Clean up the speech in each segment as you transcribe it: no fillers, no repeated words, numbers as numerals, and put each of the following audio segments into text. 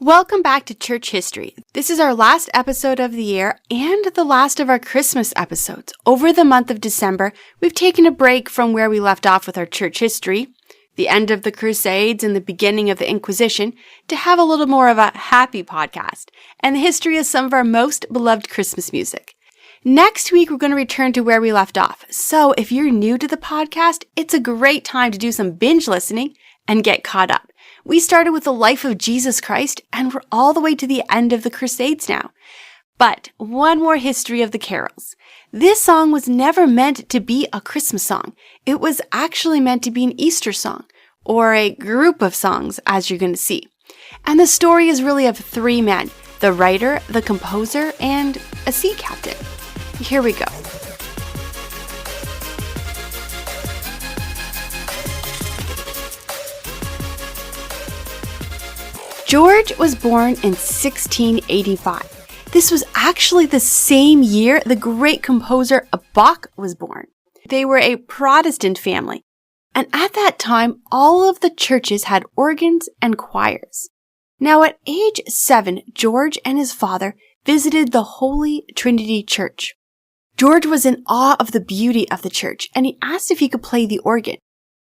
Welcome back to Church History. This is our last episode of the year and the last of our Christmas episodes. Over the month of December, we've taken a break from where we left off with our church history, the end of the Crusades and the beginning of the Inquisition, to have a little more of a happy podcast and the history of some of our most beloved Christmas music. Next week, we're going to return to where we left off. So if you're new to the podcast, it's a great time to do some binge listening and get caught up. We started with the life of Jesus Christ, and we're all the way to the end of the Crusades now. But one more history of the carols. This song was never meant to be a Christmas song. It was actually meant to be an Easter song, or a group of songs, as you're going to see. And the story is really of three men: the writer, the composer, and a sea captain. Here we go. George was born in 1685. This was actually the same year the great composer Bach was born. They were a Protestant family, and at that time, all of the churches had organs and choirs. Now, at age 7, George and his father visited the Holy Trinity Church. George was in awe of the beauty of the church, and he asked if he could play the organ.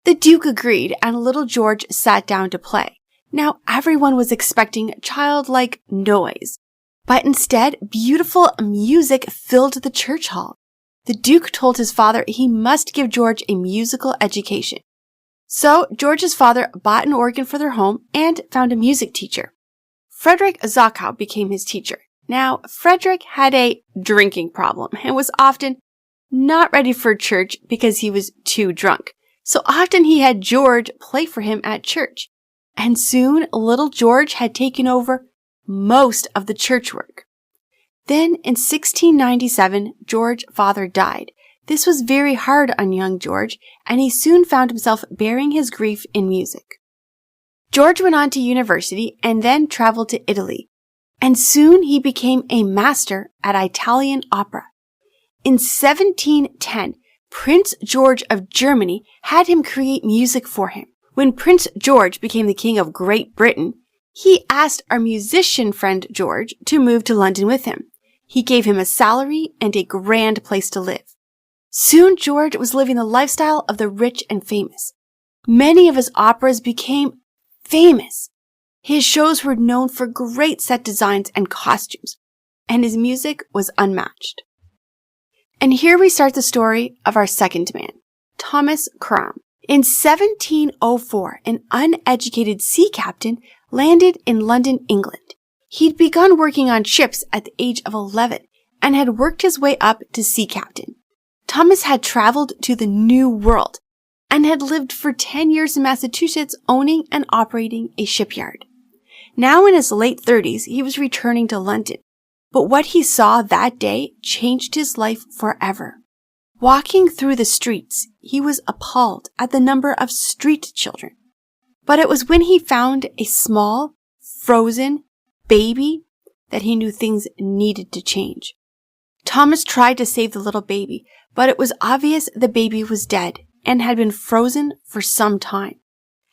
The Duke agreed, and little George sat down to play. Now, everyone was expecting childlike noise, but instead, beautiful music filled the church hall. The Duke told his father he must give George a musical education. So, George's father bought an organ for their home and found a music teacher. Frederick Zachau became his teacher. Now, Frederick had a drinking problem and was often not ready for church because he was too drunk. So often he had George play for him at church. And soon, little George had taken over most of the church work. Then, in 1697, George's father died. This was very hard on young George, and he soon found himself bearing his grief in music. George went on to university and then traveled to Italy, and soon he became a master at Italian opera. In 1710, Prince George of Germany had him create music for him. When Prince George became the King of Great Britain, he asked our musician friend George to move to London with him. He gave him a salary and a grand place to live. Soon George was living the lifestyle of the rich and famous. Many of his operas became famous. His shows were known for great set designs and costumes, and his music was unmatched. And here we start the story of our second man, Thomas Cromb. In 1704, an uneducated sea captain landed in London, England. He'd begun working on ships at the age of 11 and had worked his way up to sea captain. Thomas had traveled to the New World and had lived for 10 years in Massachusetts, owning and operating a shipyard. Now in his late 30s, he was returning to London, but what he saw that day changed his life forever. Walking through the streets, he was appalled at the number of street children. But it was when he found a small, frozen baby that he knew things needed to change. Thomas tried to save the little baby, but it was obvious the baby was dead and had been frozen for some time.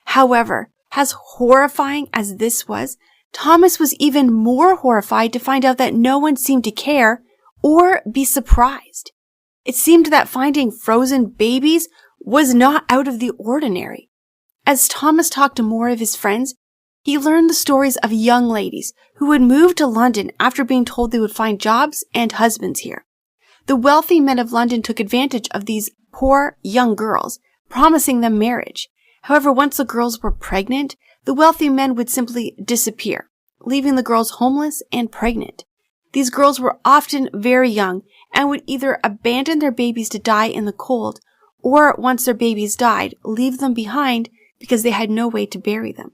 However, as horrifying as this was, Thomas was even more horrified to find out that no one seemed to care or be surprised. It seemed that finding frozen babies was not out of the ordinary. As Thomas talked to more of his friends, he learned the stories of young ladies who had moved to London after being told they would find jobs and husbands here. The wealthy men of London took advantage of these poor young girls, promising them marriage. However, once the girls were pregnant, the wealthy men would simply disappear, leaving the girls homeless and pregnant. These girls were often very young and would either abandon their babies to die in the cold, or once their babies died, leave them behind because they had no way to bury them.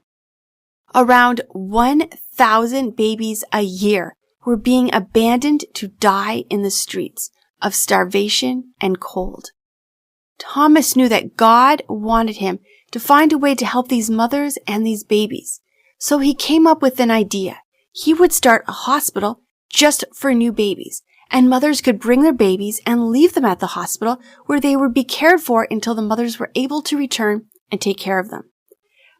Around 1,000 babies a year were being abandoned to die in the streets of starvation and cold. Thomas knew that God wanted him to find a way to help these mothers and these babies. So he came up with an idea. He would start a hospital just for new babies, and mothers could bring their babies and leave them at the hospital where they would be cared for until the mothers were able to return and take care of them.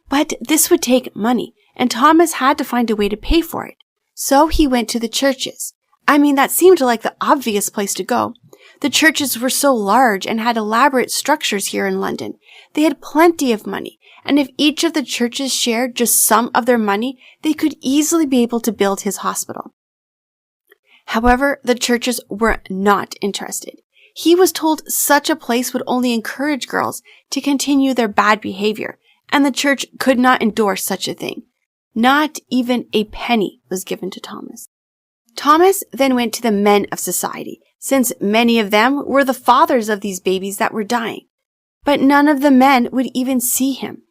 But this would take money, and Thomas had to find a way to pay for it. So he went to the churches. That seemed like the obvious place to go. The churches were so large and had elaborate structures here in London. They had plenty of money, and if each of the churches shared just some of their money, they could easily be able to build his hospital. However, the churches were not interested. He was told such a place would only encourage girls to continue their bad behavior, and the church could not endorse such a thing. Not even a penny was given to Thomas. Thomas then went to the men of society, since many of them were the fathers of these babies that were dying. But none of the men would even see him.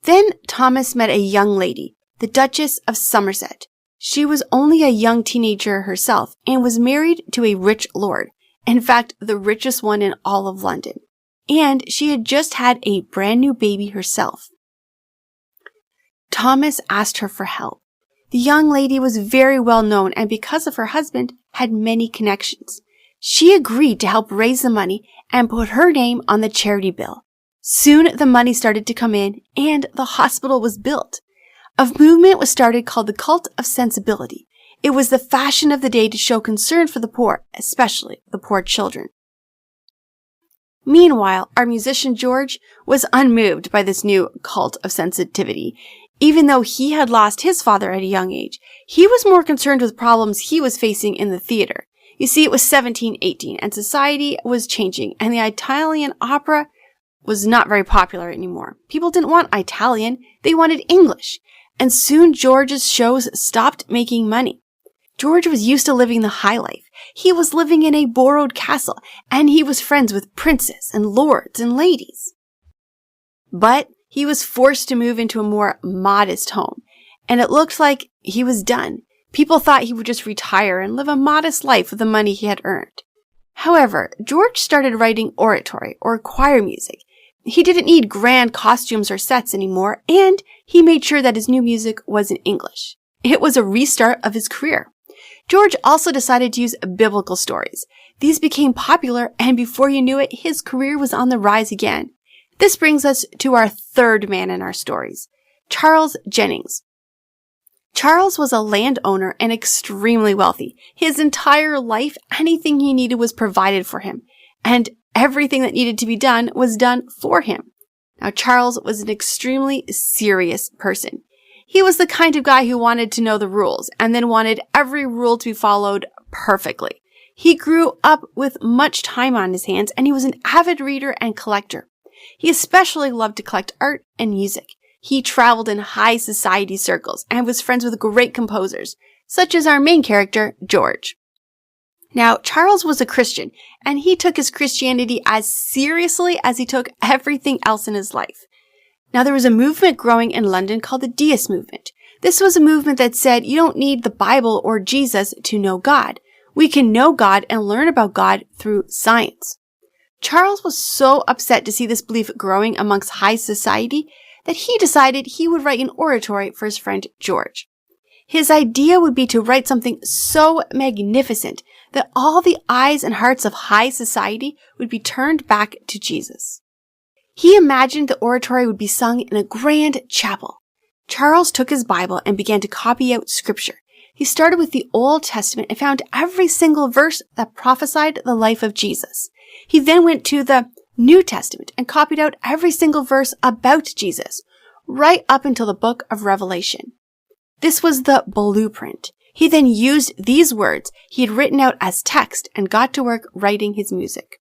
Then Thomas met a young lady, the Duchess of Somerset. She was only a young teenager herself and was married to a rich lord, in fact, the richest one in all of London. And she had just had a brand new baby herself. Thomas asked her for help. The young lady was very well known and because of her husband, had many connections. She agreed to help raise the money and put her name on the charity bill. Soon the money started to come in and the hospital was built. A movement was started called the Cult of Sensibility. It was the fashion of the day to show concern for the poor, especially the poor children. Meanwhile, our musician George was unmoved by this new cult of sensitivity. Even though he had lost his father at a young age, he was more concerned with problems he was facing in the theater. You see, it was 1718 and society was changing and the Italian opera was not very popular anymore. People didn't want Italian, they wanted English. And soon George's shows stopped making money. George was used to living the high life. He was living in a borrowed castle and he was friends with princes and lords and ladies. But he was forced to move into a more modest home, and it looked like he was done. People thought he would just retire and live a modest life with the money he had earned. However, George started writing oratory or choir music. He didn't need grand costumes or sets anymore, and he made sure that his new music was in English. It was a restart of his career. George also decided to use biblical stories. These became popular, and before you knew it, his career was on the rise again. This brings us to our third man in our stories, Charles Jennings. Charles was a landowner and extremely wealthy. His entire life, anything he needed was provided for him, and everything that needed to be done was done for him. Now, Charles was an extremely serious person. He was the kind of guy who wanted to know the rules and then wanted every rule to be followed perfectly. He grew up with much time on his hands, and he was an avid reader and collector. He especially loved to collect art and music. He traveled in high society circles and was friends with great composers, such as our main character, George. Now, Charles was a Christian, and he took his Christianity as seriously as he took everything else in his life. Now, there was a movement growing in London called the Deist movement. This was a movement that said you don't need the Bible or Jesus to know God. We can know God and learn about God through science. Charles was so upset to see this belief growing amongst high society that he decided he would write an oratory for his friend George. His idea would be to write something so magnificent that all the eyes and hearts of high society would be turned back to Jesus. He imagined the oratory would be sung in a grand chapel. Charles took his Bible and began to copy out scripture. He started with the Old Testament and found every single verse that prophesied the life of Jesus. He then went to the New Testament and copied out every single verse about Jesus, right up until the book of Revelation. This was the blueprint. He then used these words he had written out as text and got to work writing his music.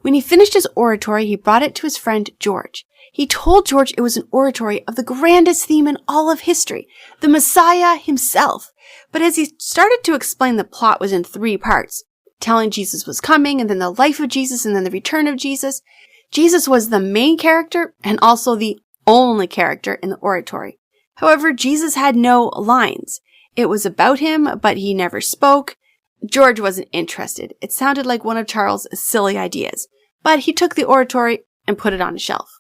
When he finished his oratory, he brought it to his friend George. He told George it was an oratory of the grandest theme in all of history, the Messiah himself. But as he started to explain, the plot was in 3 parts. Telling Jesus was coming, and then the life of Jesus, and then the return of Jesus. Jesus was the main character and also the only character in the oratory. However, Jesus had no lines. It was about him, but he never spoke. George wasn't interested. It sounded like one of Charles' silly ideas, but he took the oratory and put it on a shelf.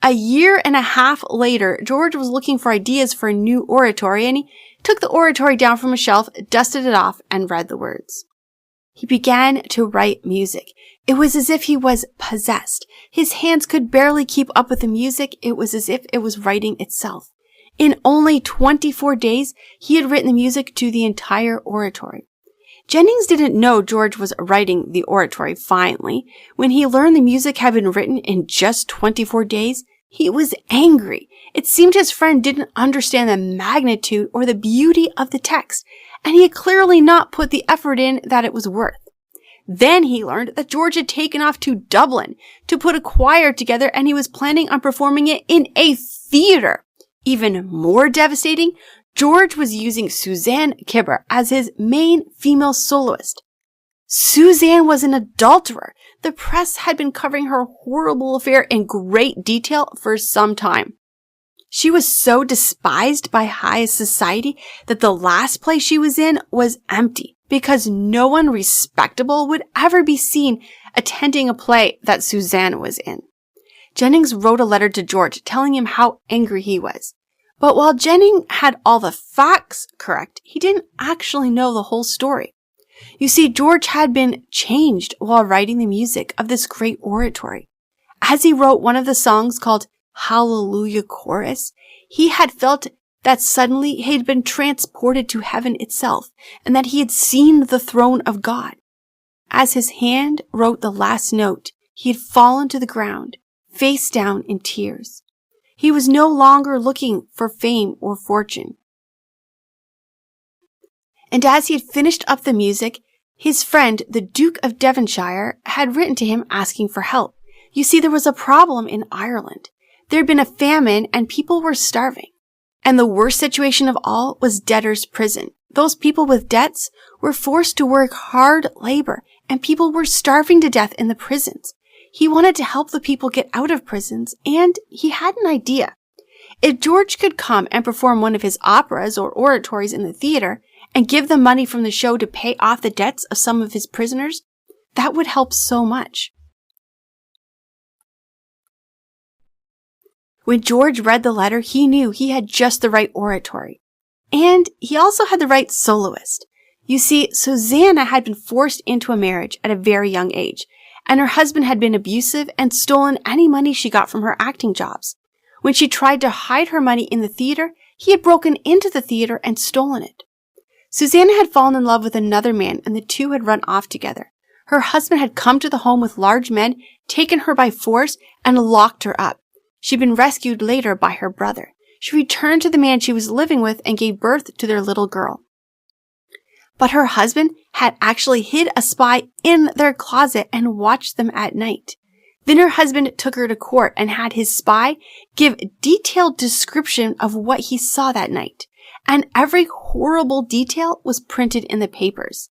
A year and a half later, George was looking for ideas for a new oratory, and he took the oratory down from a shelf, dusted it off, and read the words. He began to write music. It was as if he was possessed. His hands could barely keep up with the music. It was as if it was writing itself. In only 24 days, he had written the music to the entire oratory. Jennings didn't know George was writing the oratory finally. When he learned the music had been written in just 24 days, he was angry. It seemed his friend didn't understand the magnitude or the beauty of the text, and he had clearly not put the effort in that it was worth. Then he learned that George had taken off to Dublin to put a choir together, and he was planning on performing it in a theater. Even more devastating, George was using Suzanne Kibber as his main female soloist. Suzanne was an adulterer. The press had been covering her horrible affair in great detail for some time. She was so despised by high society that the last play she was in was empty because no one respectable would ever be seen attending a play that Suzanne was in. Jennings wrote a letter to George telling him how angry he was. But while Jennings had all the facts correct, he didn't actually know the whole story. You see, George had been changed while writing the music of this great oratory. As he wrote one of the songs called Hallelujah Chorus, he had felt that suddenly he had been transported to heaven itself and that he had seen the throne of God. As his hand wrote the last note, he had fallen to the ground, face down in tears. He was no longer looking for fame or fortune. And as he had finished up the music, his friend, the Duke of Devonshire, had written to him asking for help. You see, there was a problem in Ireland. There had been a famine and people were starving. And the worst situation of all was debtors' prison. Those people with debts were forced to work hard labor, and people were starving to death in the prisons. He wanted to help the people get out of prisons, and he had an idea. If George could come and perform one of his operas or oratories in the theater and give the money from the show to pay off the debts of some of his prisoners, that would help so much. When George read the letter, he knew he had just the right oratory. And he also had the right soloist. You see, Susanna had been forced into a marriage at a very young age, and her husband had been abusive and stolen any money she got from her acting jobs. When she tried to hide her money in the theater, he had broken into the theater and stolen it. Susanna had fallen in love with another man, and the two had run off together. Her husband had come to the home with large men, taken her by force, and locked her up. She'd been rescued later by her brother. She returned to the man she was living with and gave birth to their little girl. But her husband had actually hid a spy in their closet and watched them at night. Then her husband took her to court and had his spy give detailed description of what he saw that night. And every horrible detail was printed in the papers.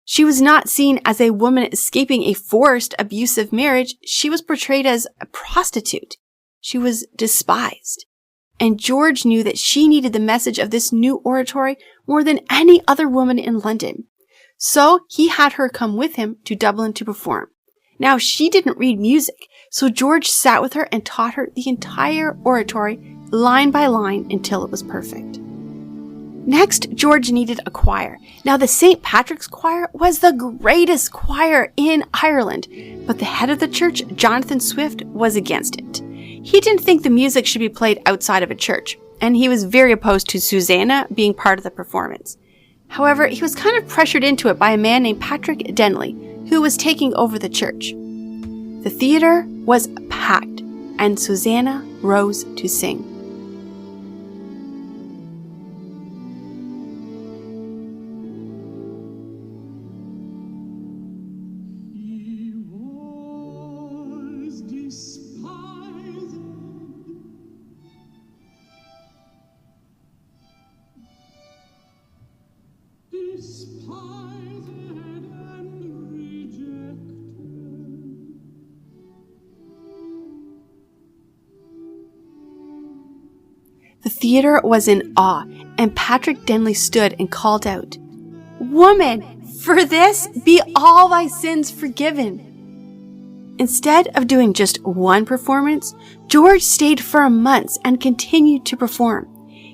She was not seen as a woman escaping a forced, abusive marriage. She was portrayed as a prostitute. She was despised. And George knew that she needed the message of this new oratory more than any other woman in London. So he had her come with him to Dublin to perform. Now, she didn't read music, so George sat with her and taught her the entire oratory, line by line, until it was perfect. Next, George needed a choir. Now, the St. Patrick's Choir was the greatest choir in Ireland, but the head of the church, Jonathan Swift, was against it. He didn't think the music should be played outside of a church, and he was very opposed to Susanna being part of the performance. However, he was kind of pressured into it by a man named Patrick Denley, who was taking over the church. The theater was packed, and Susanna rose to sing. The theater was in awe, and Patrick Denley stood and called out, "Woman, for this be all thy sins forgiven." Instead of doing just one performance, George stayed for months and continued to perform.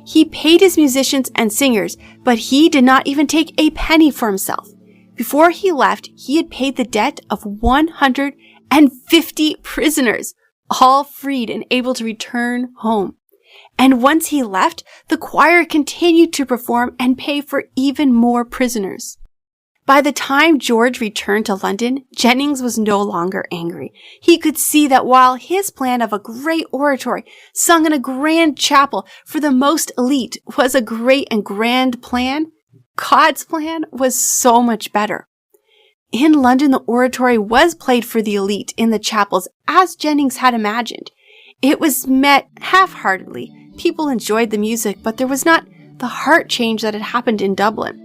He paid his musicians and singers, but he did not even take a penny for himself. Before he left, he had paid the debt of 150 prisoners, all freed and able to return home. And once he left, the choir continued to perform and pay for even more prisoners. By the time George returned to London, Jennings was no longer angry. He could see that while his plan of a great oratory sung in a grand chapel for the most elite was a great and grand plan, God's plan was so much better. In London, the oratory was played for the elite in the chapels as Jennings had imagined. It was met half-heartedly. People enjoyed the music, but there was not the heart change that had happened in Dublin.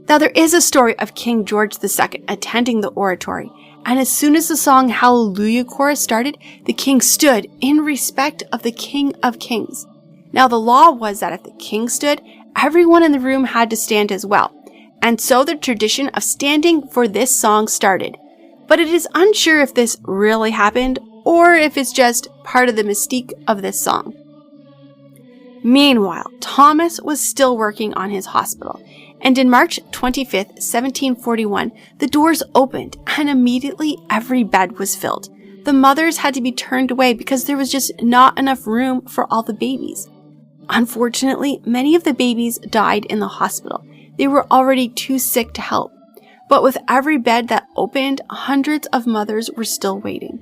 Now, there is a story of King George II attending the oratory, and as soon as the song Hallelujah Chorus started, the king stood in respect of the King of Kings. Now, the law was that if the king stood, everyone in the room had to stand as well, and so the tradition of standing for this song started. But it is unsure if this really happened, or if it's just part of the mystique of this song. Meanwhile, Thomas was still working on his hospital, and in March 25th, 1741, the doors opened and immediately every bed was filled. The mothers had to be turned away because there was just not enough room for all the babies. Unfortunately, many of the babies died in the hospital. They were already too sick to help. But with every bed that opened, hundreds of mothers were still waiting.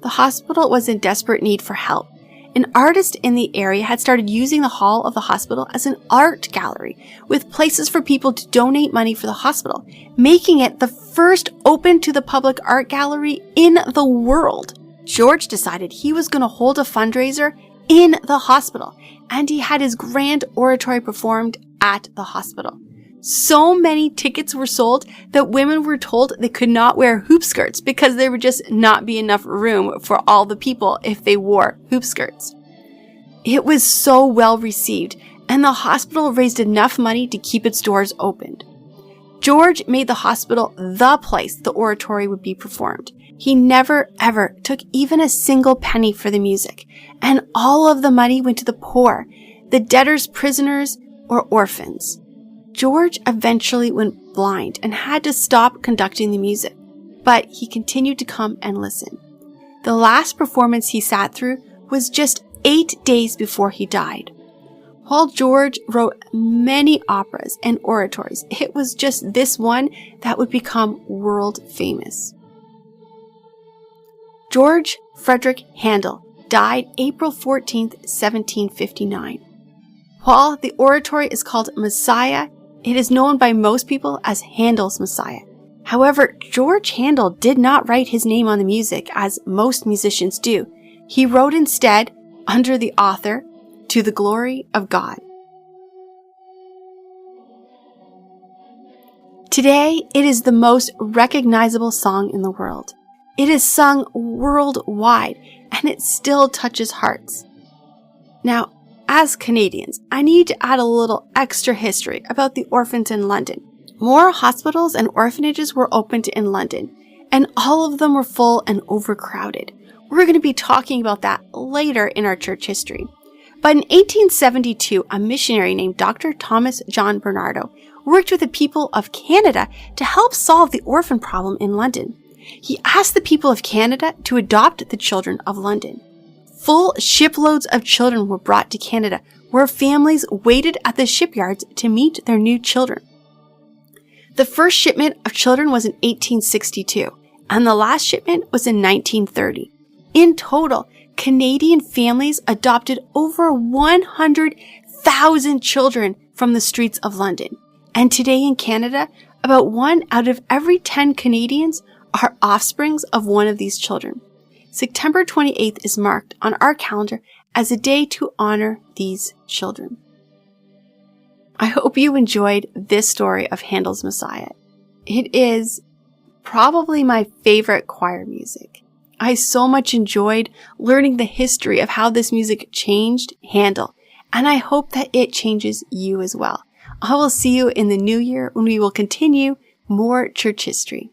The hospital was in desperate need for help. An artist in the area had started using the hall of the hospital as an art gallery with places for people to donate money for the hospital, making it the first open to the public art gallery in the world. George decided he was going to hold a fundraiser in the hospital, and he had his grand oratory performed at the hospital. So many tickets were sold that women were told they could not wear hoop skirts because there would just not be enough room for all the people if they wore hoop skirts. It was so well received, and the hospital raised enough money to keep its doors opened. George made the hospital the place the oratory would be performed. He never ever took even a single penny for the music, and all of the money went to the poor, the debtors, prisoners, or orphans. George eventually went blind and had to stop conducting the music, but he continued to come and listen. The last performance he sat through was just 8 days before he died. While George wrote many operas and oratories, it was just this one that would become world famous. George Frederick Handel died April 14th, 1759. While the oratory is called Messiah, it is known by most people as Handel's Messiah. However, George Handel did not write his name on the music as most musicians do. He wrote instead, under the author, To the Glory of God. Today, it is the most recognizable song in the world. It is sung worldwide, and it still touches hearts. Now, as Canadians, I need to add a little extra history about the orphans in London. More hospitals and orphanages were opened in London, and all of them were full and overcrowded. We're going to be talking about that later in our church history. But in 1872, a missionary named Dr. Thomas John Bernardo worked with the people of Canada to help solve the orphan problem in London. He asked the people of Canada to adopt the children of London. Full shiploads of children were brought to Canada, where families waited at the shipyards to meet their new children. The first shipment of children was in 1862, and the last shipment was in 1930. In total, Canadian families adopted over 100,000 children from the streets of London. And today in Canada, about 1 out of every 10 Canadians are offsprings of one of these children. September 28th is marked on our calendar as a day to honor these children. I hope you enjoyed this story of Handel's Messiah. It is probably my favorite choir music. I so much enjoyed learning the history of how this music changed Handel, and I hope that it changes you as well. I will see you in the new year when we will continue more church history.